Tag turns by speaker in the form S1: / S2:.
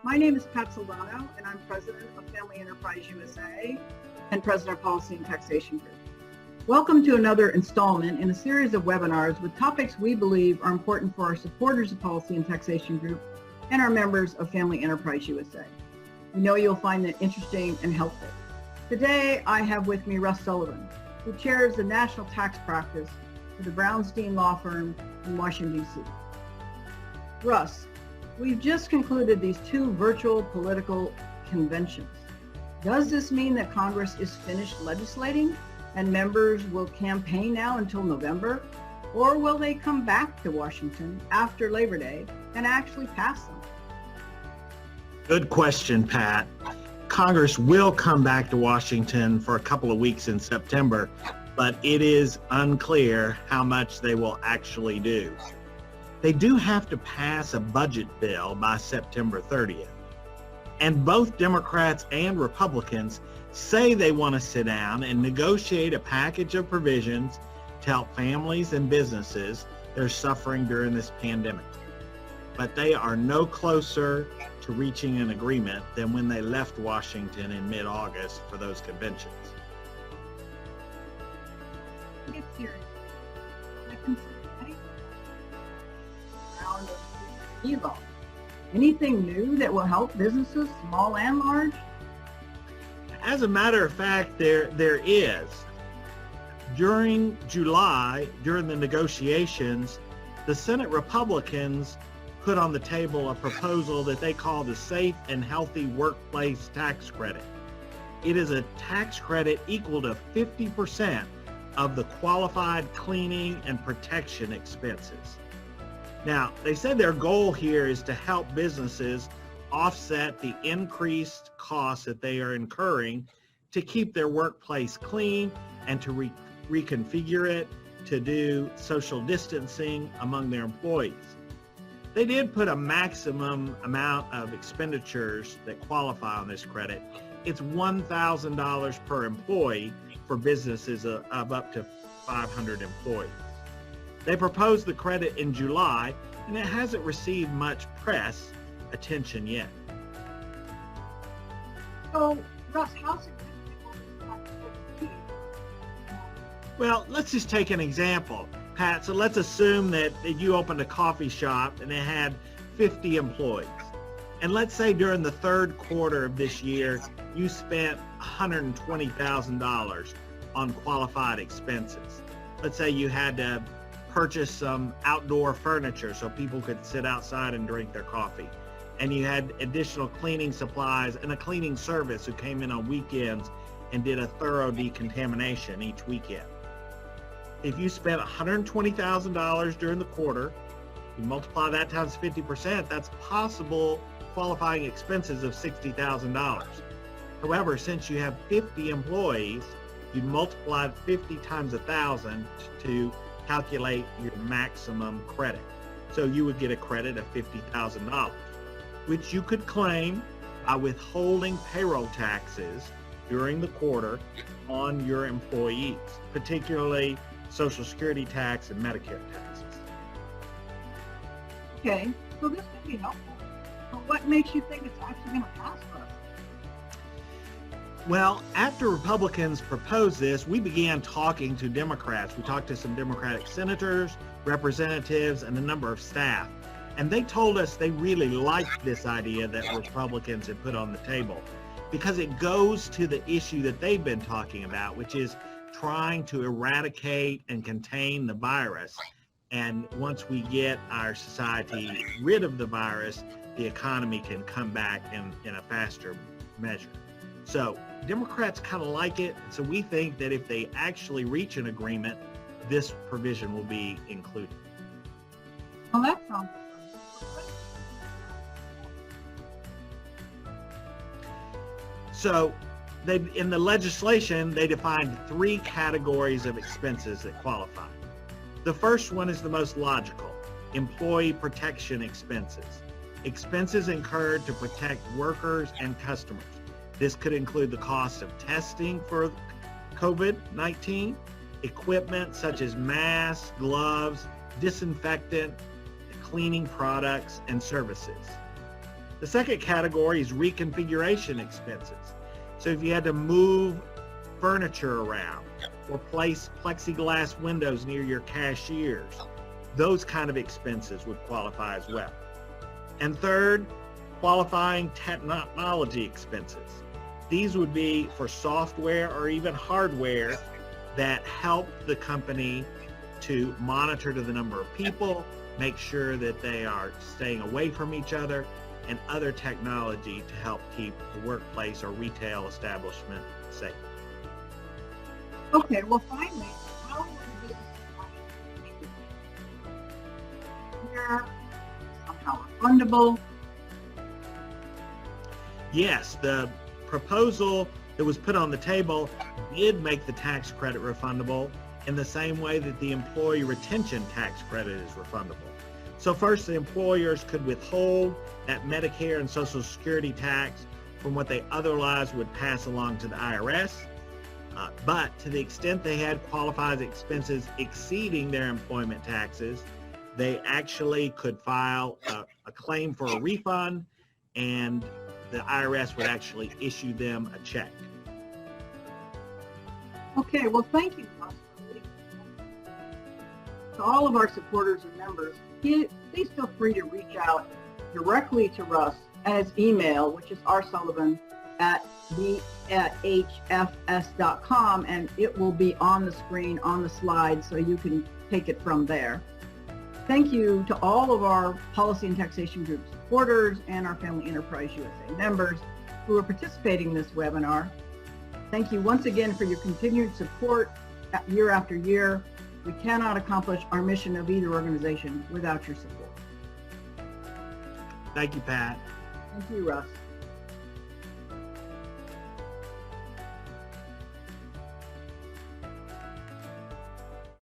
S1: My name is Pat Soldano, and I'm president of Family Enterprise USA and president of Policy and Taxation Group. Welcome to another installment in a series of webinars with topics we believe are important for our supporters of Policy and Taxation Group and our members of Family Enterprise USA. We know you'll find it interesting and helpful. Today, I have with me Russ Sullivan, who chairs the national tax practice for the Brownstein Law Firm in Washington, D.C. Russ, we've just concluded these two virtual political conventions. Does this mean that Congress is finished legislating and members will campaign now until November? Or will they come back to Washington after Labor Day and actually pass them?
S2: Good question, Pat. Congress will come back to Washington for a couple of weeks in September, but it is unclear how much they will actually do. They do have to pass a budget bill by September 30th. And both Democrats and Republicans say they want to sit down and negotiate a package of provisions to help families and businesses that are suffering during this pandemic. But they are no closer to reaching an agreement than when they left Washington in mid-August for those conventions.
S1: Get serious. Anything new that will help businesses, small and large?
S2: As a matter of fact, there is. During July, during the negotiations, the Senate Republicans put on the table a proposal that they call the Safe and Healthy Workplace Tax Credit. It is a tax credit equal to 50% of the qualified cleaning and protection expenses. Now, they said their goal here is to help businesses offset the increased costs that they are incurring to keep their workplace clean and to reconfigure it to do social distancing among their employees. They did put a maximum amount of expenditures that qualify on this credit. It's $1,000 per employee for businesses of up to 500 employees. They proposed the credit in July, and it hasn't received much press attention yet.
S1: So, Russ, how significant will this tax credit be?
S2: Well, let's just take an example, Pat. So let's assume that you opened a coffee shop and it had 50 employees. And let's say during the third quarter of this year, you spent $120,000 on qualified expenses. Let's say you had to purchase some outdoor furniture so people could sit outside and drink their coffee. And you had additional cleaning supplies and a cleaning service who came in on weekends and did a thorough decontamination each weekend. If you spent $120,000 during the quarter, you multiply that times 50%, that's possible qualifying expenses of $60,000. However, since you have 50 employees, you multiply 50 times 1,000 to calculate your maximum credit. So you would get a credit of $50,000, which you could claim by withholding payroll taxes during the quarter on your employees, particularly Social Security tax and Medicare taxes.
S1: Okay, so this could be helpful. But what makes you think it's actually going to pass for us?
S2: Well, after Republicans proposed this, we began talking to Democrats. We talked to some Democratic senators, representatives, and a number of staff. And they told us they really liked this idea that Republicans had put on the table because it goes to the issue that they've been talking about, which is trying to eradicate and contain the virus. And once we get our society rid of the virus, the economy can come back in a faster measure. So Democrats kind of like it. So we think that if they actually reach an agreement, this provision will be included.
S1: Well, that sounds
S2: So in the legislation, they defined 3 categories of expenses that qualify. The first one is the most logical: employee protection expenses. Expenses incurred to protect workers and customers. This could include the cost of testing for COVID-19, equipment such as masks, gloves, disinfectant, cleaning products, and services. The second category is reconfiguration expenses. So if you had to move furniture around or place plexiglass windows near your cashiers, those kind of expenses would qualify as well. And third, qualifying technology expenses. These would be for software or even hardware that help the company to monitor to the number of people, make sure that they are staying away from each other, and other technology to help keep the workplace or retail establishment safe.
S1: Okay, well finally, how would this here somehow refundable?
S2: Yes, the proposal that was put on the table did make the tax credit refundable in the same way that the employee retention tax credit is refundable. So first, the employers could withhold that Medicare and Social Security tax from what they otherwise would pass along to the IRS. But to the extent they had qualified expenses exceeding their employment taxes, they actually could file a claim for a refund, and the IRS would actually issue them a check.
S1: Okay, well thank you, Russ. To all of our supporters and members, please feel free to reach out directly to Russ at his email, which is rsullivan@hfs.com, and it will be on the screen, on the slide, so you can take it from there. Thank you to all of our Policy and Taxation Group supporters and our Family Enterprise USA members who are participating in this webinar. Thank you once again for your continued support year after year. We cannot accomplish our mission of either organization without your support.
S2: Thank you, Pat.
S1: Thank you, Russ.